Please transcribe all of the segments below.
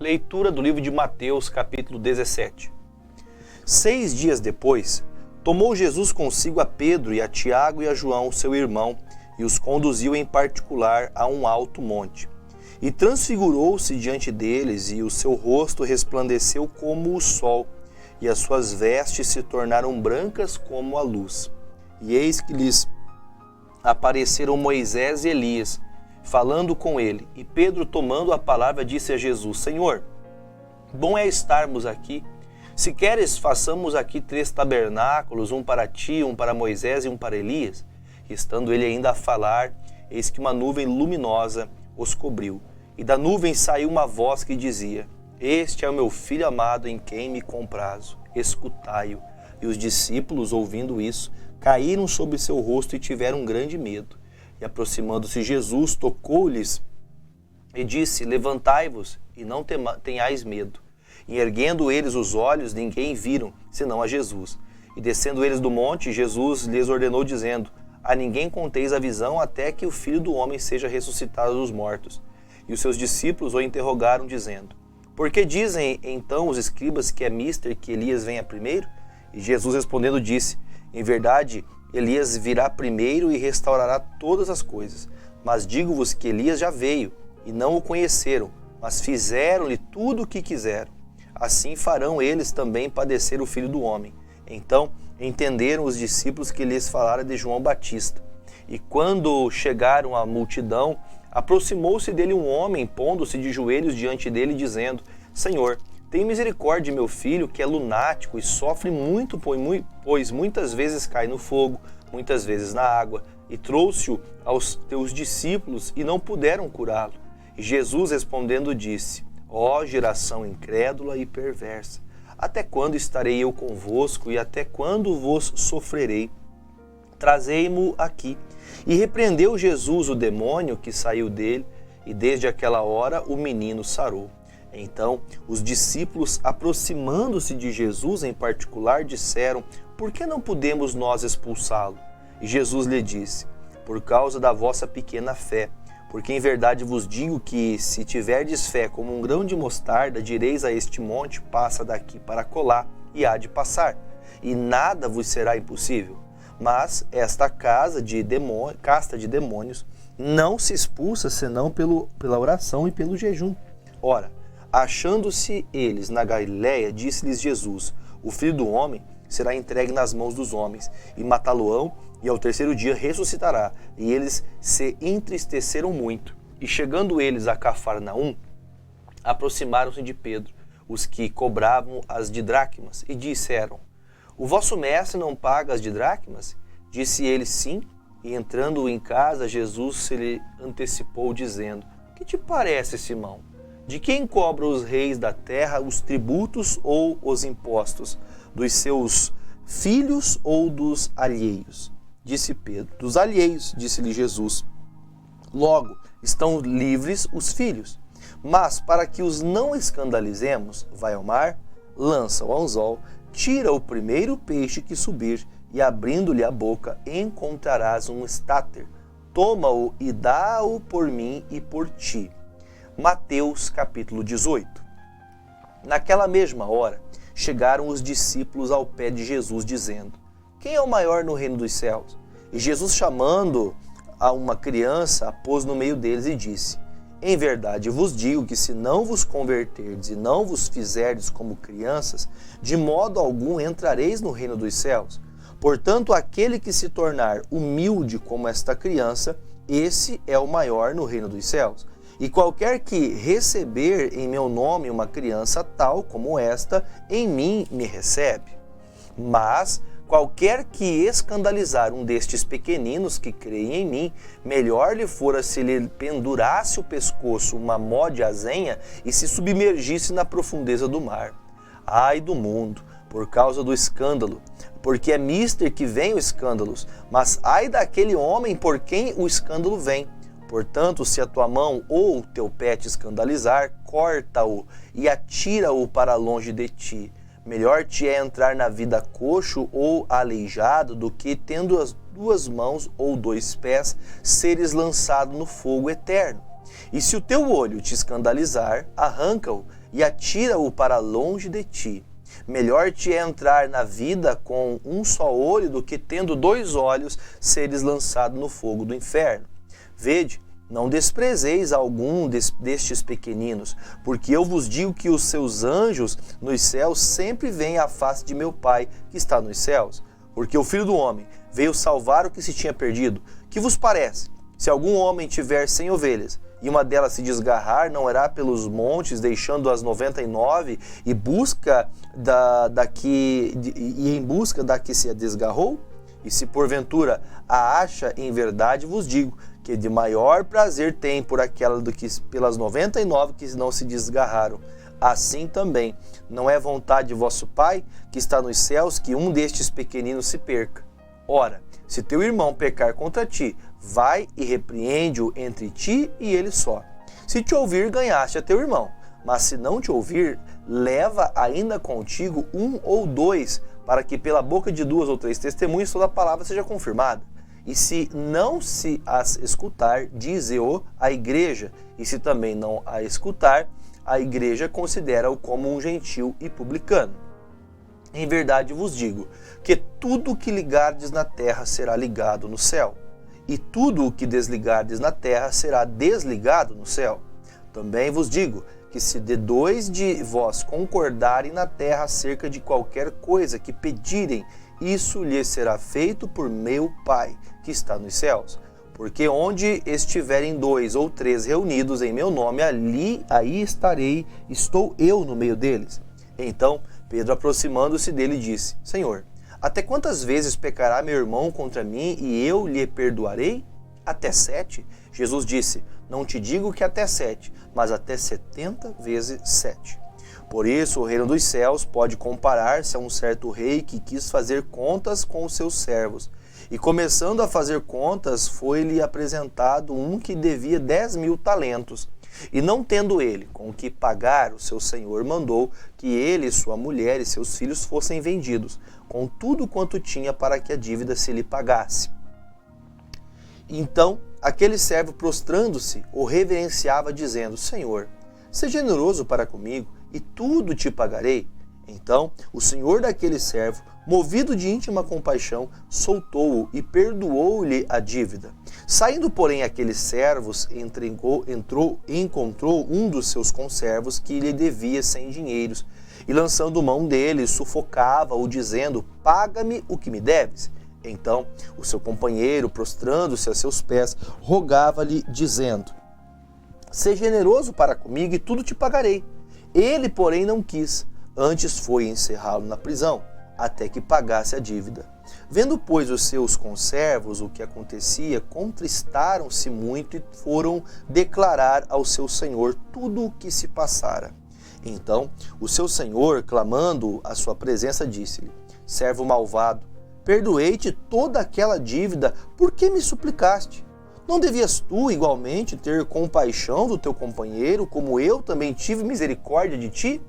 Leitura do livro de Mateus, capítulo 17. 6 dias depois, tomou Jesus consigo a Pedro e a Tiago e a João, seu irmão, e os conduziu em particular a um alto monte. E transfigurou-se diante deles, e o seu rosto resplandeceu como o sol, e as suas vestes se tornaram brancas como a luz. E eis que lhes apareceram Moisés e Elias, falando com ele. E Pedro, tomando a palavra, disse a Jesus: Senhor, bom é estarmos aqui. Se queres, façamos aqui 3 tabernáculos, um para ti, um para Moisés e um para Elias. E estando ele ainda a falar, eis que uma nuvem luminosa os cobriu. E da nuvem saiu uma voz que dizia: Este é o meu filho amado, em quem me comprazo, escutai-o. E os discípulos, ouvindo isso, caíram sobre seu rosto e tiveram grande medo. E aproximando-se Jesus, tocou-lhes e disse: Levantai-vos e não tenhais medo. E erguendo eles os olhos, ninguém viram, senão a Jesus. E descendo eles do monte, Jesus lhes ordenou, dizendo: A ninguém conteis a visão, até que o Filho do Homem seja ressuscitado dos mortos. E os seus discípulos o interrogaram, dizendo: Por que dizem então os escribas que é mister que Elias venha primeiro? E Jesus respondendo disse: Em verdade, Elias virá primeiro e restaurará todas as coisas. Mas digo-vos que Elias já veio, e não o conheceram, mas fizeram-lhe tudo o que quiseram. Assim farão eles também padecer o Filho do Homem. Então entenderam os discípulos que lhes falara de João Batista. E quando chegaram à multidão, aproximou-se dele um homem, pondo-se de joelhos diante dele, dizendo: Senhor, tem misericórdia de meu filho, que é lunático e sofre muito, pois muitas vezes cai no fogo, muitas vezes na água. E trouxe-o aos teus discípulos e não puderam curá-lo. E Jesus respondendo disse: Ó geração incrédula e perversa, até quando estarei eu convosco e até quando vos sofrerei? Trazei-mo aqui. E repreendeu Jesus o demônio que saiu dele, e desde aquela hora o menino sarou. Então os discípulos, aproximando-se de Jesus em particular, disseram: Por que não podemos nós expulsá-lo? E Jesus lhe disse: Por causa da vossa pequena fé. Porque em verdade vos digo que, se tiverdes fé como um grão de mostarda, direis a este monte: Passa daqui para acolá, e há de passar, e nada vos será impossível. Mas esta casta de demônios não se expulsa senão pela oração e pelo jejum. Ora, achando-se eles na Galiléia, disse-lhes Jesus: O Filho do Homem será entregue nas mãos dos homens, e matá-lo-ão, e ao terceiro dia ressuscitará. E eles se entristeceram muito. E chegando eles a Cafarnaum, aproximaram-se de Pedro, os que cobravam as didracmas, e disseram: O vosso mestre não paga as didracmas? Disse ele: Sim. E entrando em casa, Jesus se lhe antecipou, dizendo: Que te parece, Simão? De quem cobram os reis da terra os tributos ou os impostos? Dos seus filhos ou dos alheios? Disse Pedro: Dos alheios. Disse-lhe Jesus: Logo, estão livres os filhos. Mas para que os não escandalizemos, vai ao mar, lança o anzol, tira o primeiro peixe que subir, e abrindo-lhe a boca, encontrarás um estáter. Toma-o e dá-o por mim e por ti. Mateus capítulo 18. Naquela mesma hora, chegaram os discípulos ao pé de Jesus, dizendo: Quem é o maior no reino dos céus? E Jesus, chamando a uma criança, a pôs no meio deles e disse: Em verdade vos digo que, se não vos converterdes e não vos fizerdes como crianças, de modo algum entrareis no reino dos céus. Portanto, aquele que se tornar humilde como esta criança, esse é o maior no reino dos céus. E qualquer que receber em meu nome uma criança tal como esta, em mim me recebe. Mas qualquer que escandalizar um destes pequeninos que creem em mim, melhor lhe fora se lhe pendurasse o pescoço uma mó de azenha e se submergisse na profundeza do mar. Ai do mundo, por causa do escândalo, porque é mister que vem os escândalos, mas ai daquele homem por quem o escândalo vem. Portanto, se a tua mão ou o teu pé te escandalizar, corta-o e atira-o para longe de ti. Melhor te é entrar na vida coxo ou aleijado do que, tendo as 2 mãos ou 2 pés, seres lançado no fogo eterno. E se o teu olho te escandalizar, arranca-o e atira-o para longe de ti. Melhor te é entrar na vida com um só olho do que, tendo 2 olhos, seres lançado no fogo do inferno. Vede, não desprezeis algum destes pequeninos, porque eu vos digo que os seus anjos nos céus sempre veem a face de meu Pai que está nos céus. Porque o Filho do Homem veio salvar o que se tinha perdido. Que vos parece? Se algum homem tiver 100 ovelhas, e uma delas se desgarrar, não irá pelos montes, deixando as 99, em busca da que se desgarrou? E se porventura a acha, em verdade vos digo, que de maior prazer tem por aquela do que pelas 99 que não se desgarraram. Assim também, não é vontade de vosso Pai, que está nos céus, que um destes pequeninos se perca. Ora, se teu irmão pecar contra ti, vai e repreende-o entre ti e ele só. Se te ouvir, ganhaste a teu irmão. Mas se não te ouvir, leva ainda contigo 1 ou 2, para que pela boca de 2 ou 3 testemunhas toda a palavra seja confirmada. E se não se as escutar, dize-o à igreja. E se também não a escutar, a igreja considera-o como um gentil e publicano. Em verdade vos digo, que tudo o que ligardes na terra será ligado no céu, e tudo o que desligardes na terra será desligado no céu. Também vos digo, que se de 2 de vós concordarem na terra acerca de qualquer coisa que pedirem, isso lhes será feito por meu Pai, que está nos céus. Porque onde estiverem 2 ou 3 reunidos em meu nome, aí estou eu no meio deles. Então Pedro, aproximando-se dele, disse: Senhor, até quantas vezes pecará meu irmão contra mim e eu lhe perdoarei? Até 7? Jesus disse: Não te digo que até 7, mas até 70 vezes 7. Por isso, o reino dos céus pode comparar-se a um certo rei que quis fazer contas com os seus servos. E começando a fazer contas, foi-lhe apresentado um que devia 10.000 talentos. E não tendo ele com o que pagar, o seu senhor mandou que ele, sua mulher e seus filhos fossem vendidos, com tudo quanto tinha, para que a dívida se lhe pagasse. Então, aquele servo, prostrando-se, o reverenciava, dizendo: Senhor, seja generoso para comigo, e tudo te pagarei. Então, o senhor daquele servo, movido de íntima compaixão, soltou-o e perdoou-lhe a dívida. Saindo, porém, aqueles servos, encontrou um dos seus conservos que lhe devia 100 dinheiros, e lançando mão dele, sufocava-o, dizendo: Paga-me o que me deves. Então, o seu companheiro, prostrando-se a seus pés, rogava-lhe, dizendo: Seja generoso para comigo, e tudo te pagarei. Ele, porém, não quis, antes foi encerrá-lo na prisão, até que pagasse a dívida. Vendo, pois, os seus conservos o que acontecia, contristaram-se muito e foram declarar ao seu senhor tudo o que se passara. Então, o seu senhor, clamando à sua presença, disse-lhe: Servo malvado, perdoei-te toda aquela dívida, por que me suplicaste? Não devias tu, igualmente, ter compaixão do teu companheiro, como eu também tive misericórdia de ti?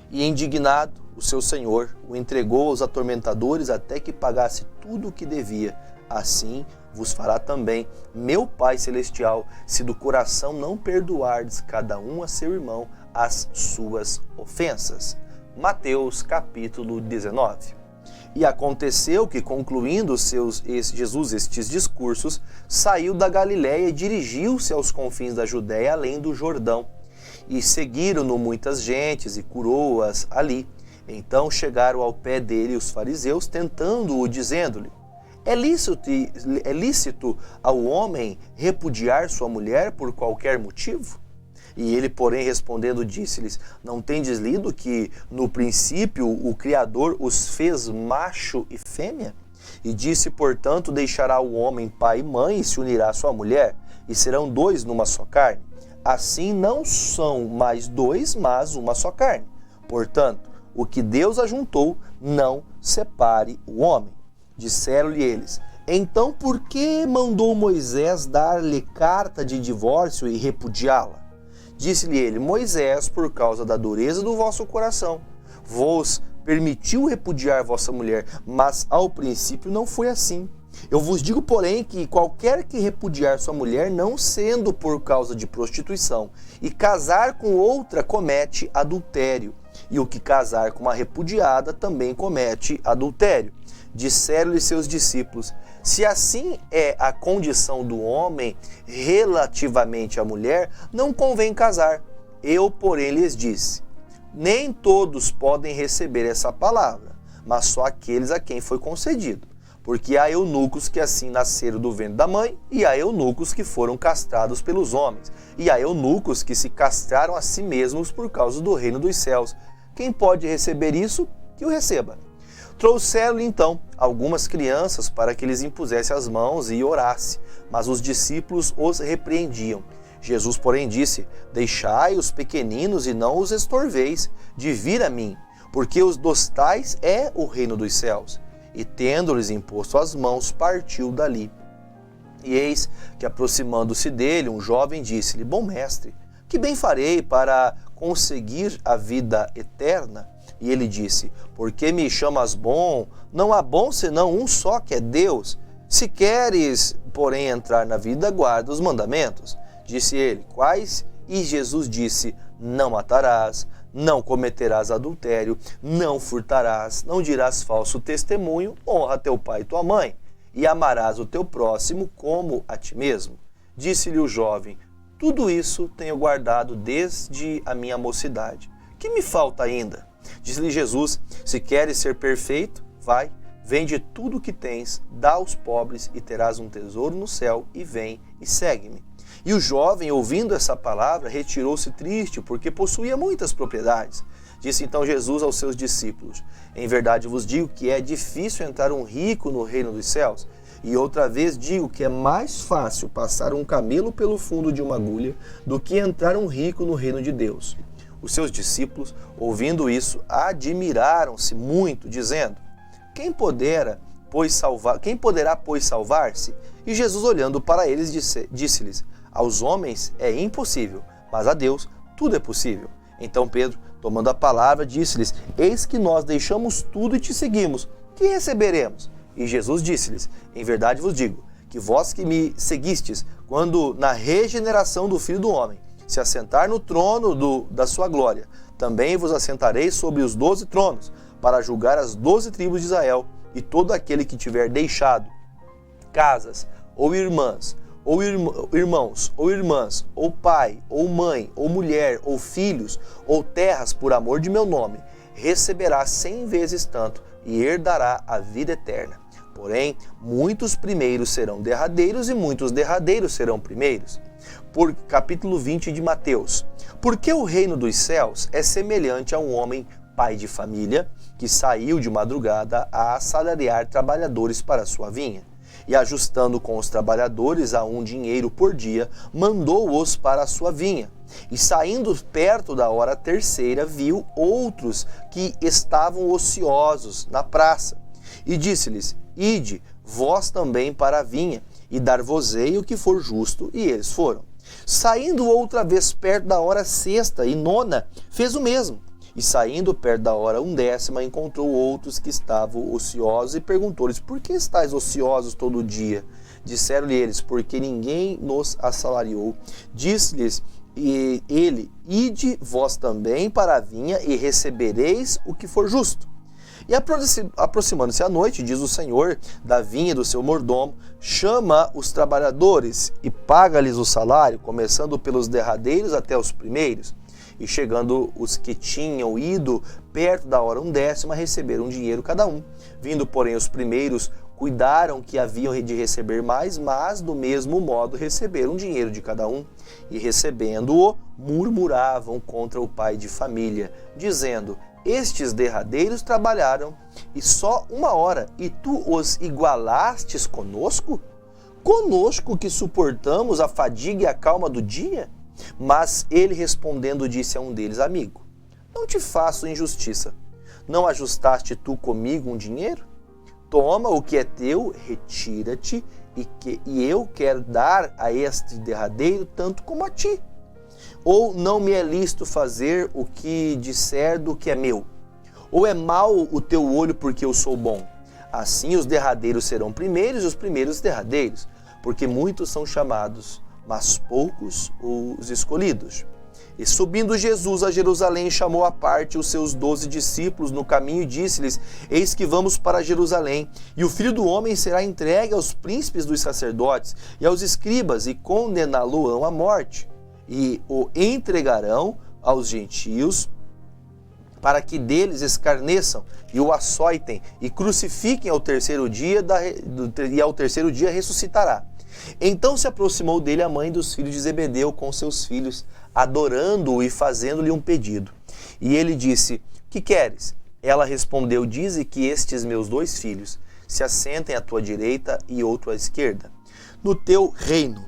E indignado, o seu senhor o entregou aos atormentadores até que pagasse tudo o que devia. Assim vos fará também meu Pai Celestial, se do coração não perdoardes cada um a seu irmão as suas ofensas. Mateus capítulo 19. E aconteceu que, concluindo Jesus estes discursos, saiu da Galiléia e dirigiu-se aos confins da Judéia, além do Jordão. E seguiram-no muitas gentes e curou-as ali. Então chegaram ao pé dele os fariseus, tentando-o, dizendo-lhe: É lícito ao homem repudiar sua mulher por qualquer motivo? E ele, porém, respondendo, disse-lhes: Não tendes lido que, no princípio, o Criador os fez macho e fêmea? E disse, portanto, deixará o homem pai e mãe e se unirá à sua mulher, e serão 2 numa só carne. Assim não são mais 2, mas uma só carne. Portanto, o que Deus ajuntou, não separe o homem. Disseram-lhe eles: Então por que mandou Moisés dar-lhe carta de divórcio e repudiá-la? Disse-lhe ele: Moisés, por causa da dureza do vosso coração, vos permitiu repudiar vossa mulher, mas ao princípio não foi assim. Eu vos digo, porém, que qualquer que repudiar sua mulher, não sendo por causa de prostituição, e casar com outra, comete adultério. E o que casar com uma repudiada também comete adultério. Disseram-lhe seus discípulos: se assim é a condição do homem relativamente à mulher, não convém casar. Eu, porém, lhes disse: nem todos podem receber essa palavra, mas só aqueles a quem foi concedido. Porque há eunucos que assim nasceram do ventre da mãe, e há eunucos que foram castrados pelos homens, e há eunucos que se castraram a si mesmos por causa do reino dos céus. Quem pode receber isso, que o receba. Trouxeram-lhe então algumas crianças para que lhes impusesse as mãos e orasse, mas os discípulos os repreendiam. Jesus, porém, disse: deixai os pequeninos e não os estorveis de vir a mim, porque os dos tais é o reino dos céus. E tendo-lhes imposto as mãos, partiu dali. E eis que, aproximando-se dele, um jovem disse-lhe: bom mestre, que bem farei para conseguir a vida eterna? E ele disse: por que me chamas bom? Não há bom senão um só, que é Deus. Se queres, porém, entrar na vida, guarda os mandamentos. Disse ele: quais? E Jesus disse: não matarás, não cometerás adultério, não furtarás, não dirás falso testemunho, honra teu pai e tua mãe, e amarás o teu próximo como a ti mesmo. Disse-lhe o jovem: tudo isso tenho guardado desde a minha mocidade. Que me falta ainda? Disse-lhe Jesus: se queres ser perfeito, vai, vende tudo o que tens, dá aos pobres e terás um tesouro no céu, e vem e segue-me. E o jovem, ouvindo essa palavra, retirou-se triste, porque possuía muitas propriedades. Disse então Jesus aos seus discípulos: em verdade vos digo que é difícil entrar um rico no reino dos céus. E outra vez digo que é mais fácil passar um camelo pelo fundo de uma agulha do que entrar um rico no reino de Deus. Os seus discípulos, ouvindo isso, admiraram-se muito, dizendo: quem poderá, pois, salvar-se? E Jesus, olhando para eles, disse-lhes: aos homens é impossível, mas a Deus tudo é possível. Então Pedro, tomando a palavra, disse-lhes: eis que nós deixamos tudo e te seguimos. Que receberemos? E Jesus disse-lhes: em verdade vos digo, que vós que me seguistes, quando na regeneração do Filho do Homem se assentar no trono da sua glória, também vos assentareis sobre os 12 tronos, para julgar as 12 tribos de Israel, e todo aquele que tiver deixado casas, ou irmãs, ou irmãos, ou irmãs, ou pai, ou mãe, ou mulher, ou filhos, ou terras por amor de meu nome, receberá 100 vezes tanto e herdará a vida eterna. Porém, muitos primeiros serão derradeiros e muitos derradeiros serão primeiros. Por capítulo 20 de Mateus. Porque o reino dos céus é semelhante a um homem pai de família que saiu de madrugada a assalariar trabalhadores para a sua vinha. E ajustando com os trabalhadores a um dinheiro por dia, mandou-os para a sua vinha. E saindo perto da hora terceira, viu outros que estavam ociosos na praça. E disse-lhes: ide, vós também para a vinha, e dar-vos-ei o que for justo. E eles foram. Saindo outra vez perto da hora sexta e nona, fez o mesmo. E saindo perto da hora 1ª, encontrou outros que estavam ociosos e perguntou-lhes: por que estáis ociosos todo dia? Disseram-lhe eles: porque ninguém nos assalariou. Disse-lhes ele: ide vós também para a vinha e recebereis o que for justo. E aproximando-se a noite, diz o Senhor da vinha do seu mordomo: chama os trabalhadores e paga-lhes o salário, começando pelos derradeiros até os primeiros. E chegando os que tinham ido perto da hora 1ª, receberam dinheiro cada um. Vindo, porém, os primeiros, cuidaram que haviam de receber mais, mas do mesmo modo receberam dinheiro de cada um. E recebendo-o, murmuravam contra o pai de família, dizendo: estes derradeiros trabalharam e só 1 hora, e tu os igualastes conosco? Conosco que suportamos a fadiga e a calma do dia? Mas ele respondendo disse a um deles: amigo, não te faço injustiça. Não ajustaste tu comigo um dinheiro? Toma o que é teu, retira-te, e eu quero dar a este derradeiro tanto como a ti. Ou não me é lícito fazer o que disser do que é meu? Ou é mau o teu olho porque eu sou bom? Assim os derradeiros serão primeiros e os primeiros derradeiros, porque muitos são chamados, mas poucos os escolhidos. E subindo Jesus a Jerusalém, chamou à parte os seus 12 discípulos no caminho e disse-lhes: Eis que vamos para Jerusalém, e o Filho do Homem será entregue aos príncipes dos sacerdotes e aos escribas, e condená-lo-ão à morte, e o entregarão aos gentios, para que deles escarneçam e o açoitem e crucifiquem ao terceiro dia, e ao terceiro dia ressuscitará. Então se aproximou dele a mãe dos filhos de Zebedeu com seus filhos, adorando-o e fazendo-lhe um pedido. E ele disse: Que queres? Ela respondeu: Dize que estes meus 2 filhos se assentem à tua direita e outro à esquerda, no teu reino.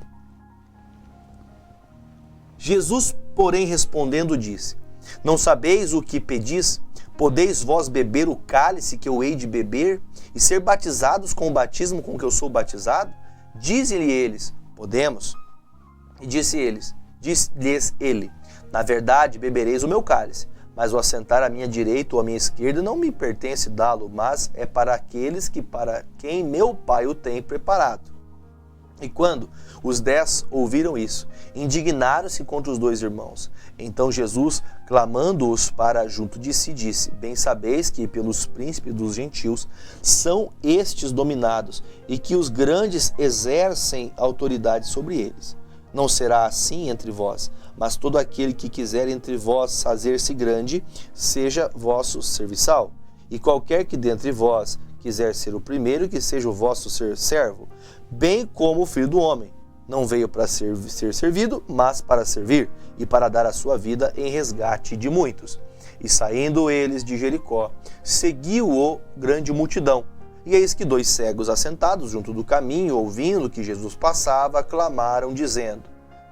Jesus, porém, respondendo, disse: Não sabeis o que pedis? Podeis vós beber o cálice que eu hei de beber e ser batizados com o batismo com que eu sou batizado? Dizem-lhe eles: Podemos. E disse-lhes ele: Na verdade, bebereis o meu cálice, mas o assentar à minha direita ou à minha esquerda não me pertence dá-lo, mas é para aqueles que para quem meu Pai o tem preparado. E quando os 10 ouviram isso, indignaram-se contra os 2 irmãos. Então Jesus, clamando-os para junto de si, disse: Bem sabeis que pelos príncipes dos gentios são estes dominados, e que os grandes exercem autoridade sobre eles. Não será assim entre vós, mas todo aquele que quiser entre vós fazer-se grande, seja vosso serviçal. E qualquer que dentre vós quiser ser o primeiro, que seja o vosso servo, bem como o Filho do Homem. Não veio para ser servido, mas para servir, e para dar a sua vida em resgate de muitos. E saindo eles de Jericó, seguiu-o grande multidão. E eis que 2 cegos assentados junto do caminho, ouvindo que Jesus passava, clamaram, dizendo: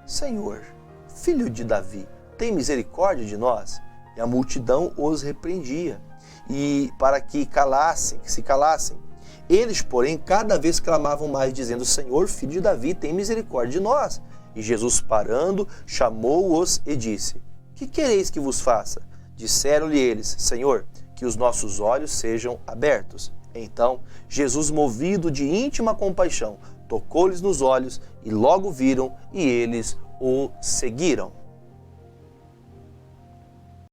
Senhor, Filho de Davi, tem misericórdia de nós. E a multidão os repreendia, e para que se calassem. Eles, porém, cada vez clamavam mais, dizendo: Senhor, Filho de Davi, tem misericórdia de nós. E Jesus, parando, chamou-os e disse: Que quereis que vos faça? Disseram-lhe eles: Senhor, que os nossos olhos sejam abertos. Então, Jesus, movido de íntima compaixão, tocou-lhes nos olhos, e logo viram, e eles o seguiram.